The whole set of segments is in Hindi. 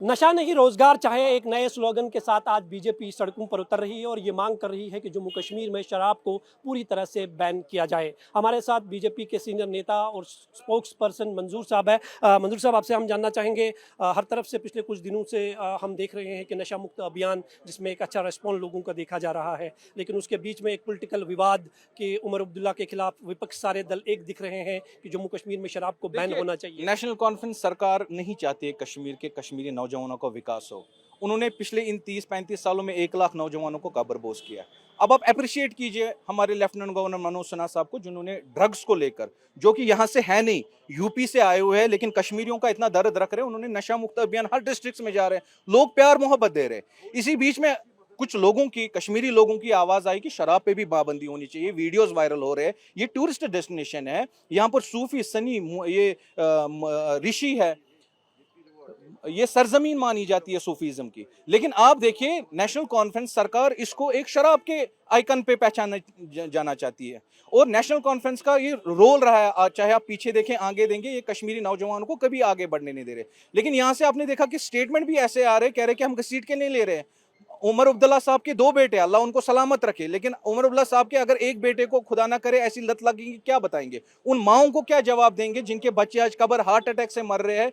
नशा नहीं रोजगार चाहे एक नए स्लोगन के साथ आज बीजेपी सड़कों पर उतर रही है और ये मांग कर रही है कि जम्मू कश्मीर में शराब को पूरी तरह से बैन किया जाए। हमारे साथ बीजेपी के सीनियर नेता और स्पोक्स पर्सन मंजूर साहब है। मंजूर साहब, आपसे हम जानना चाहेंगे, हर तरफ से पिछले कुछ दिनों से हम देख रहे हैं कि नशा मुक्त अभियान जिसमें एक अच्छा रिस्पॉन्स लोगों का देखा जा रहा है, लेकिन उसके बीच में एक पॉलिटिकल विवाद कि उमर अब्दुल्ला के खिलाफ विपक्ष सारे दल एक दिख रहे हैं कि जम्मू कश्मीर में शराब को बैन होना चाहिए। नेशनल कॉन्फ्रेंस सरकार नहीं चाहती है कश्मीर के कश्मीरी नौजवानों का विकास हो। उन्होंने पिछले इन 30-35 सालों में 1 लाख नौजवानों को कब्रबोज किया। अब आप अप्रिशिएट कीजिए हमारे लेफ्टिनेंट गवर्नर मनोज सिन्हा साहब को, जिन्होंने ड्रग्स को लेकर, जो कि यहाँ से है नहीं, यूपी से आए हुए हैं लेकिन कश्मीरियों का इतना दर्द रख रहे हैं, उन्होंने नशा मुक्त अभियान हर डिस्ट्रिक्ट में जा रहे हैं, लोग प्यार मोहब्बत दे रहे हैं। इसी बीच में कुछ लोगों की, कश्मीरी लोगों की आवाज आई कि शराब पे भी पाबंदी होनी चाहिए। वीडियोस वायरल हो रहे हैं। ये टूरिस्ट डेस्टिनेशन है, यहाँ पर सूफी सनी, ये ऋषि है, ये सरजमीन मानी जाती है सूफीज्म की। लेकिन आप देखिए, नेशनल कॉन्फ्रेंस सरकार इसको एक शराब के आइकन पे पहचाना जाना चाहती है और नेशनल कॉन्फ्रेंस का ये रोल रहा है। चाहे आप पीछे देखें, आगे देंगे, ये कश्मीरी नौजवानों को कभी आगे बढ़ने नहीं दे रहे। लेकिन यहाँ से आपने देखा कि स्टेटमेंट भी ऐसे आ रहे, कह रहे कि हम सीट के नहीं ले रहे। उमर अब्दुल्ला साहब के 2 बेटे, अल्लाह उनको सलामत रखे, लेकिन उमर अब्दुल्ला साहब के अगर एक बेटे को खुदा ना करे ऐसी लत लगेगी, क्या बताएंगे? उन माओं को क्या जवाब देंगे जिनके बच्चे आज कब्र हार्ट अटैक से मर रहे हैं,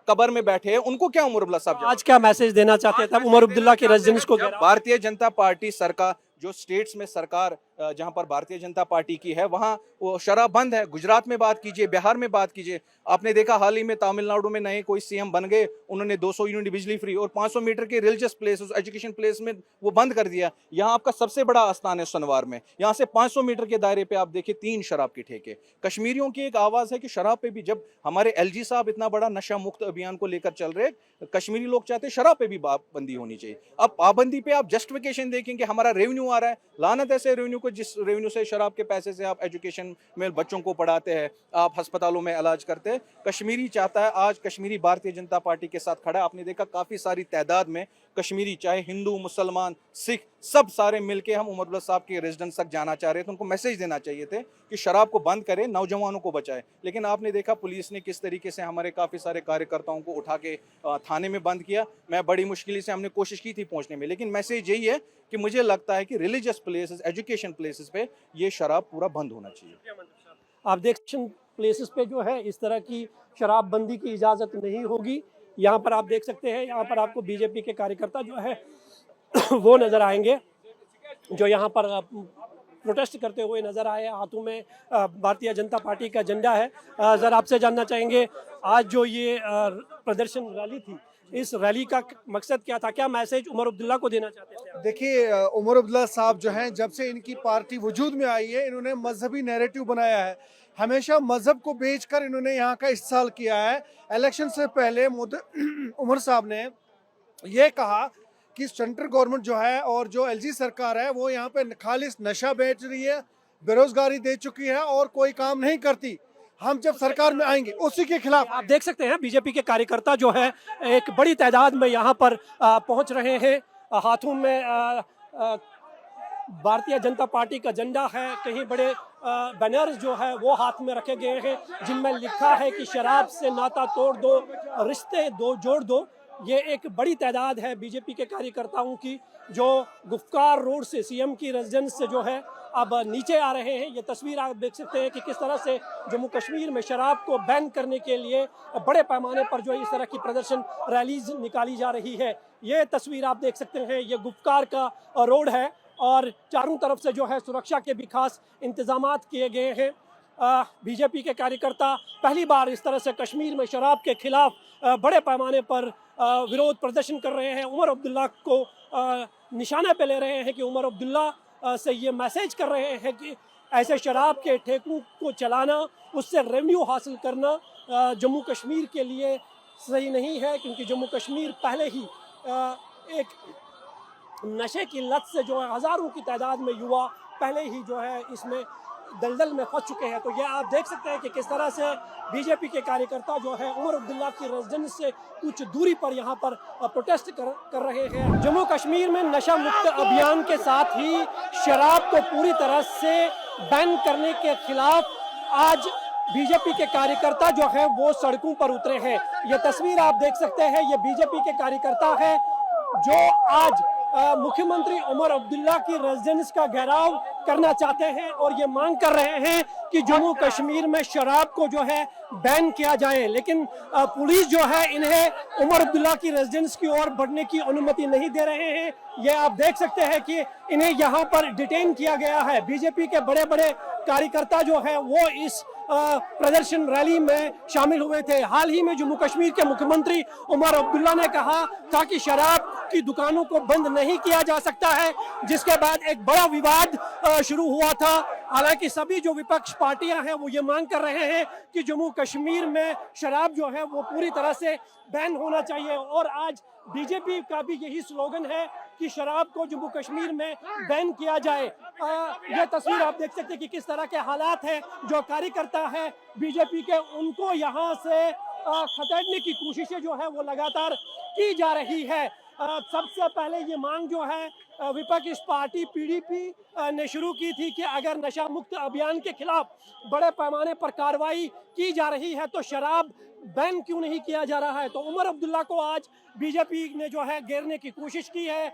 कब्र में बैठे हैं? उनको क्या उमर अब्दुल्ला साहब आज क्या मैसेज देना चाहते थे उमर अब्दुल्ला के रेजिडेंट्स को? भारतीय जनता पार्टी सरकार, जो स्टेट्स में सरकार जहां पर भारतीय जनता पार्टी की है, वहां वो शराब बंद है। गुजरात में बात कीजिए, बिहार में बात कीजिए। आपने देखा हाल ही में तमिलनाडु में नए कोई सीएम बन गए, उन्होंने 200 यूनिट बिजली फ्री और 500 मीटर के रिलीजियस प्लेस, एजुकेशन प्लेस में वो बंद कर दिया। यहाँ आपका सबसे बड़ा आस्थान है सनवार में, यहाँ से 500 मीटर के दायरे पे आप देखिए 3 शराब के ठेके। कश्मीरियों की एक आवाज है कि शराब पे भी, जब हमारे एलजी साहब इतना बड़ा नशा मुक्त अभियान को लेकर चल रहे, कश्मीरी लोग चाहते हैं शराब पे भी पाबंदी होनी चाहिए। अब पाबंदी पे आप जस्टिफिकेशन देखेंगे, हमारा रेवेन्यू आ रहा है, लानत ऐसे रेवेन्यू को, जिस रेवेन्यू से, शराब के पैसे से आप एजुकेशन में बच्चों को पढ़ाते हैं, आप अस्पतालों में इलाज करते हैं। कश्मीरी चाहता है, आज कश्मीरी भारतीय जनता पार्टी के साथ खड़ा है। आपने देखा काफी सारी तादाद में कश्मीरी, चाहे हिंदू, मुसलमान, सिख, सब सारे मिलके हम उमर अब्दुल्ला साहब के रेजिडेंस तक जाना चाह रहे थे। उनको मैसेज देना चाहिए थे कि शराब को बंद करें, नौजवानों को बचाए। लेकिन आपने देखा पुलिस ने किस तरीके से हमारे काफी सारे कार्यकर्ताओं को उठा के थाने में बंद किया। मैं बड़ी मुश्किल से, हमने कोशिश की थी पहुंचने में, लेकिन मैसेज यही है कि मुझे लगता है कि रिलीजियस प्लेसेस, एजुकेशन प्लेसेस पे ये शराब पूरा बंद होना चाहिए। आप देखते प्लेसेस पे जो है इस तरह की शराब बंदी की इजाज़त नहीं होगी। यहाँ पर आप देख सकते हैं, यहाँ पर आपको बीजेपी के कार्यकर्ता जो है वो नज़र आएंगे, जो यहाँ पर प्रोटेस्ट करते हुए नज़र आए। हाथों में भारतीय जनता पार्टी का झंडा है। ज़रा आपसे जानना चाहेंगे, आज जो ये प्रदर्शन रैली थी, इस रैली का मकसद क्या था? क्या मैसेज उमर अब्दुल्ला को देना चाहते थे? देखिए, उमर अब्दुल्ला साहब जो हैं, जब से इनकी पार्टी वजूद में आई है, इन्होंने मजहबी नैरेटिव बनाया है। हमेशा मजहब को बेचकर इन्होंने यहाँ का इस्तेमाल किया है। इलेक्शन से पहले उमर साहब ने ये कहा कि सेंट्रल गवर्नमेंट जो है और जो एलजी सरकार है, वो यहाँ पे खालिस नशा बेच रही है, बेरोजगारी दे चुकी है और कोई काम नहीं करती। हम जब सरकार में आएंगे उसी के खिलाफ। आप देख सकते हैं बीजेपी के कार्यकर्ता जो है एक बड़ी तादाद में यहाँ पर पहुँच रहे हैं। हाथों में भारतीय जनता पार्टी का झंडा है, कहीं बड़े बैनर्स जो है वो हाथ में रखे गए हैं जिनमें लिखा है कि शराब से नाता तोड़ दो, रिश्ते दो जोड़ दो। ये एक बड़ी तादाद है बीजेपी के कार्यकर्ताओं की, जो गुफ्कार रोड से, सीएम की रेजिडेंस से जो है अब नीचे आ रहे हैं। ये तस्वीर आप देख सकते हैं कि किस तरह से जम्मू कश्मीर में शराब को बैन करने के लिए बड़े पैमाने पर जो इस तरह की प्रदर्शन रैलीज निकाली जा रही है। ये तस्वीर आप देख सकते हैं, ये गुफ्कार का रोड है और चारों तरफ से जो है सुरक्षा के भी खास इंतजामात किए गए हैं। बीजेपी के कार्यकर्ता पहली बार इस तरह से कश्मीर में शराब के खिलाफ बड़े पैमाने पर विरोध प्रदर्शन कर रहे हैं। उमर अब्दुल्ला को निशाने पे ले रहे हैं कि उमर अब्दुल्ला से ये मैसेज कर रहे हैं कि ऐसे शराब के ठेकों को चलाना, उससे रेवेन्यू हासिल करना जम्मू कश्मीर के लिए सही नहीं है, क्योंकि जम्मू कश्मीर पहले ही एक नशे की लत से जो है हज़ारों की तादाद में युवा पहले ही जो है इसमें दलदल में फंस चुके हैं। तो ये आप देख सकते हैं कि किस तरह से बीजेपी के कार्यकर्ता जो है उमर अब्दुल्ला की रेजिडेंस से कुछ दूरी पर यहाँ पर प्रोटेस्ट कर रहे हैं। जम्मू कश्मीर में नशा मुक्त अभियान के साथ ही शराब को पूरी तरह से बैन करने के खिलाफ आज बीजेपी के कार्यकर्ता जो है वो सड़कों पर उतरे हैं। ये तस्वीर आप देख सकते हैं, ये बीजेपी के कार्यकर्ता है जो आज मुख्यमंत्री उमर अब्दुल्ला की रेजिडेंस का घेराव करना चाहते हैं और ये मांग कर रहे हैं कि जम्मू कश्मीर में शराब को जो है बैन किया जाए। लेकिन पुलिस जो है इन्हें उमर अब्दुल्ला की रेजिडेंस की ओर बढ़ने की अनुमति नहीं दे रहे हैं। ये आप देख सकते हैं कि इन्हें यहाँ पर डिटेन किया गया है। बीजेपी के बड़े बड़े कार्यकर्ता जो है वो इस प्रदर्शन रैली में शामिल हुए थे। हाल ही में जम्मू कश्मीर के मुख्यमंत्री उमर अब्दुल्ला ने कहा था कि शराब की दुकानों को बंद नहीं किया जा सकता है, जिसके बाद एक बड़ा विवाद शुरू हुआ था। हालांकि सभी जो विपक्ष पार्टियां हैं वो ये मांग कर रहे हैं कि जम्मू कश्मीर में शराब जो है वो पूरी तरह से बैन होना चाहिए और आज बीजेपी का भी यही स्लोगन है कि शराब को जम्मू कश्मीर में बैन किया जाए। यह तस्वीर आप देख सकते हैं कि किस तरह के हालात हैं। जो कार्यकर्ता है बीजेपी के उनको यहाँ से खदेड़ने की कोशिशें जो है वो लगातार की जा रही है। सबसे पहले ये मांग जो है विपक्ष पार्टी पीडीपी ने शुरू की थी कि अगर नशा मुक्त अभियान के खिलाफ बड़े पैमाने पर कार्रवाई की जा रही है तो शराब बैन क्यों नहीं किया जा रहा है। तो उमर अब्दुल्ला को आज बीजेपी ने जो है घेरने की कोशिश की है।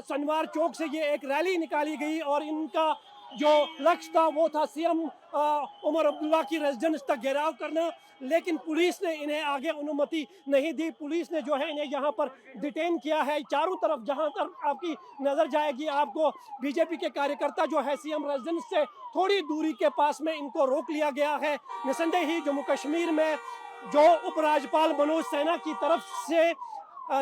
शनिवार चौक से ये एक रैली निकाली गई और इनका जो लक्ष्य था वो था सीएम उमर अब्दुल्ला की रेजिडेंस तक घेराव करना, लेकिन पुलिस ने इन्हें आगे अनुमति नहीं दी। पुलिस ने जो है इन्हें यहाँ पर डिटेन किया है। चारों तरफ जहाँ तरफ आपकी नजर जाएगी आपको बीजेपी के कार्यकर्ता जो है सीएम रेजिडेंस से थोड़ी दूरी के पास में इनको रोक लिया गया है। निसंदेह ही जम्मू कश्मीर में जो उपराज्यपाल मनोज सिन्हा की तरफ से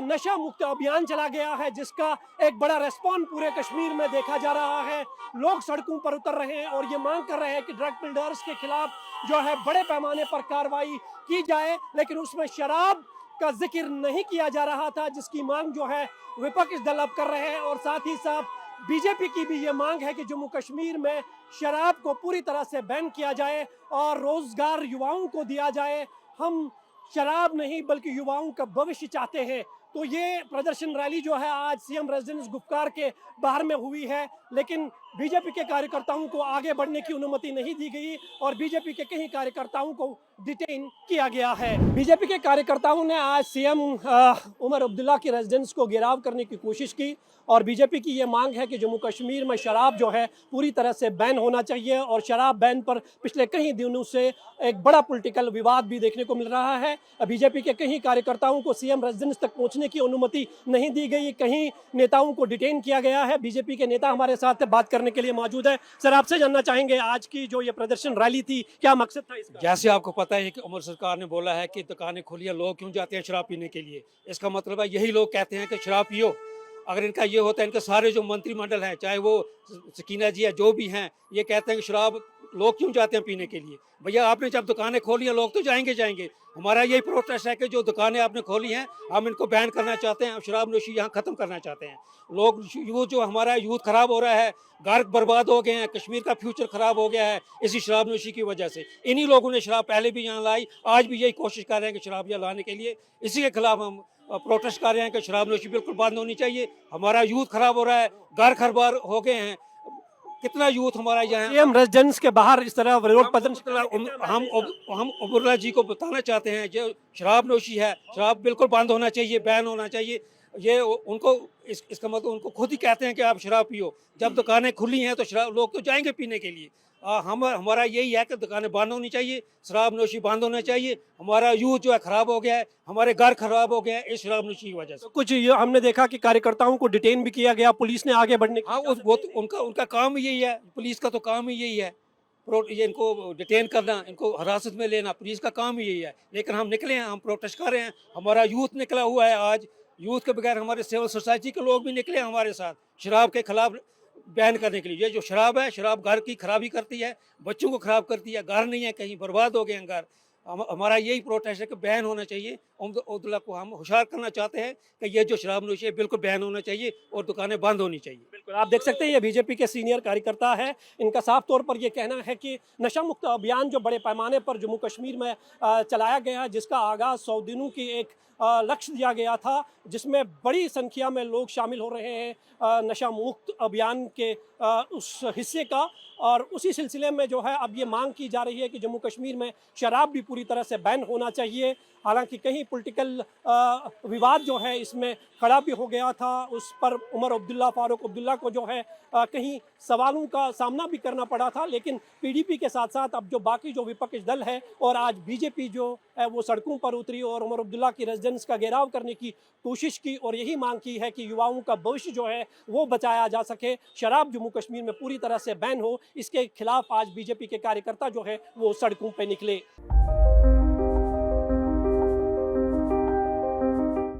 नशा मुक्त अभियान चला गया है, जिसका एक बड़ा रेस्पॉन्स पूरे कश्मीर में देखा जा रहा है। लोग सड़कों पर उतर रहे हैं और ये मांग कर रहे हैं कि ड्रग डीलर्स के खिलाफ जो है बड़े पैमाने पर कार्रवाई की जाए, लेकिन उसमें शराब का जिक्र नहीं किया जा रहा था, जिसकी मांग जो है विपक्ष दल अब कर रहे हैं। और साथ ही साथ बीजेपी की भी ये मांग है कि जम्मू कश्मीर में शराब को पूरी तरह से बैन किया जाए और रोजगार युवाओं को दिया जाए। हम शराब नहीं बल्कि युवाओं का भविष्य चाहते हैं। तो ये प्रदर्शन रैली जो है आज सीएम रेजिडेंस गुफ्कार के बाहर में हुई है, लेकिन बीजेपी के कार्यकर्ताओं को आगे बढ़ने की अनुमति नहीं दी गई और बीजेपी के कई कार्यकर्ताओं को डिटेन किया गया है। बीजेपी के कार्यकर्ताओं ने आज सीएम उमर अब्दुल्ला की रेजिडेंस को घेराव करने की कोशिश की और बीजेपी की ये मांग है कि जम्मू कश्मीर में शराब जो है पूरी तरह से बैन होना चाहिए। और शराब बैन पर पिछले कई दिनों से एक बड़ा पॉलिटिकल विवाद भी देखने को मिल रहा है। बीजेपी के कई कार्यकर्ताओं को सीएम रेजिडेंस तक पहुंचने की अनुमति नहीं दी गई, कहीं नेताओं को डिटेन किया गया है। बीजेपी के नेता हमारे साथ बात करने के लिए मौजूद है। सर, आपसे जानना चाहेंगे आज की जो ये प्रदर्शन रैली थी, क्या मकसद था इसका? जैसे आपको पता है कि उमर सरकार ने बोला है कि दुकानें खुली है, लोग क्यों जाते हैं शराब पीने के लिए। इसका मतलब है यही लोग कहते हैं कि शराब पियो। अगर इनका ये होता है, इनके सारे जो मंत्रिमंडल हैं, चाहे वो सकीना जी या जो भी हैं, ये कहते हैं कि शराब लोग क्यों जाते हैं पीने के लिए। भैया आपने जब दुकानें खोली हैं लोग तो जाएंगे। हमारा यही प्रोटेस्ट है कि जो दुकानें आपने खोली हैं हम इनको बैन करना चाहते हैं, शराब नोशी यहाँ ख़त्म करना चाहते हैं। लोग यूथ जो हमारा यूथ ख़राब हो रहा है, घर बर्बाद हो गए हैं, कश्मीर का फ्यूचर ख़राब हो गया है इसी शराब नोशी की वजह से। इन्हीं लोगों ने शराब पहले भी यहाँ लाई, आज भी यही कोशिश कर रहे हैं कि शराब यहाँ लाने के लिए। इसी के खिलाफ हम प्रोटेस्ट कर रहे हैं कि शराब नोशी बिल्कुल बंद होनी चाहिए। हमारा यूथ ख़राब हो रहा है, घर खरबार हो गए हैं, कितना यूथ हमारा यहाँ सीएम रेजिडेंस के बाहर इस तरह विरोध प्रदर्शन। हम उमरुल्लाह जी को बताना चाहते हैं जो शराब नोशी है, शराब बिल्कुल बंद होना चाहिए, बैन होना चाहिए। ये उनको इसका मतलब उनको खुद ही कहते हैं कि आप शराब पियो। जब दुकानें खुली हैं तो शराब लोग तो जाएंगे पीने के लिए। हमारा यही है कि दुकानें बंद होनी चाहिए, शराब नोशी बंद होना चाहिए। हमारा यूथ जो है ख़राब हो गया है, हमारे घर खराब हो गए हैं इस शराब नोशी की वजह से। कुछ ये हमने देखा कि कार्यकर्ताओं को डिटेन भी किया गया, पुलिस ने आगे बढ़ने की। हाँ, वो तो उनका काम ही यही है, पुलिस का तो काम ही यही है, ये इनको डिटेन करना, इनको हिरासत में लेना, पुलिस का काम ही यही है। लेकिन हम निकले हैं, हम प्रोटेस्ट कर रहे हैं, हमारा यूथ निकला हुआ है। आज यूथ के बगैर हमारे सिविल सोसाइटी के लोग भी निकले हमारे साथ शराब के खिलाफ बैन करने के लिए। ये जो शराब है, शराब घर की खराबी करती है, बच्चों को खराब करती है, घर नहीं है, कहीं बर्बाद हो गए हैं घर। हमारा यही प्रोटेस्ट है कि बैन होना चाहिए। अब्दुल्ला को हम होशियार करना चाहते हैं कि ये जो शराब नोशी है बिल्कुल बैन होना चाहिए और दुकानें बंद होनी चाहिए। बिल्कुल, आप देख सकते हैं ये बीजेपी के सीनियर कार्यकर्ता है। इनका साफ तौर पर ये कहना है कि नशा मुक्त अभियान जो बड़े पैमाने पर जम्मू कश्मीर में चलाया गया है, जिसका आगाज़ 100 दिनों की एक लक्ष्य दिया गया था, जिसमें बड़ी संख्या में लोग शामिल हो रहे हैं नशा मुक्त अभियान के उस हिस्से का। और उसी सिलसिले में जो है अब ये मांग की जा रही है कि जम्मू कश्मीर में शराब भी पूरी तरह से बैन होना चाहिए। हालांकि कहीं पॉलिटिकल विवाद जो है इसमें खड़ा भी हो गया था, उस पर उमर अब्दुल्ला, फारूक अब्दुल्ला को जो है कहीं सवालों का सामना भी करना पड़ा था। लेकिन पीडीपी के साथ साथ अब जो बाकी जो विपक्ष दल है और आज बीजेपी जो है वो सड़कों पर उतरी और उमर अब्दुल्ला की रेजिडेंस का घेराव करने की कोशिश की और यही मांग की है कि युवाओं का भविष्य जो है वो बचाया जा सके, शराब जम्मू कश्मीर में पूरी तरह से बैन हो। इसके खिलाफ आज बीजेपी के कार्यकर्ता जो है वो सड़कों पर निकले।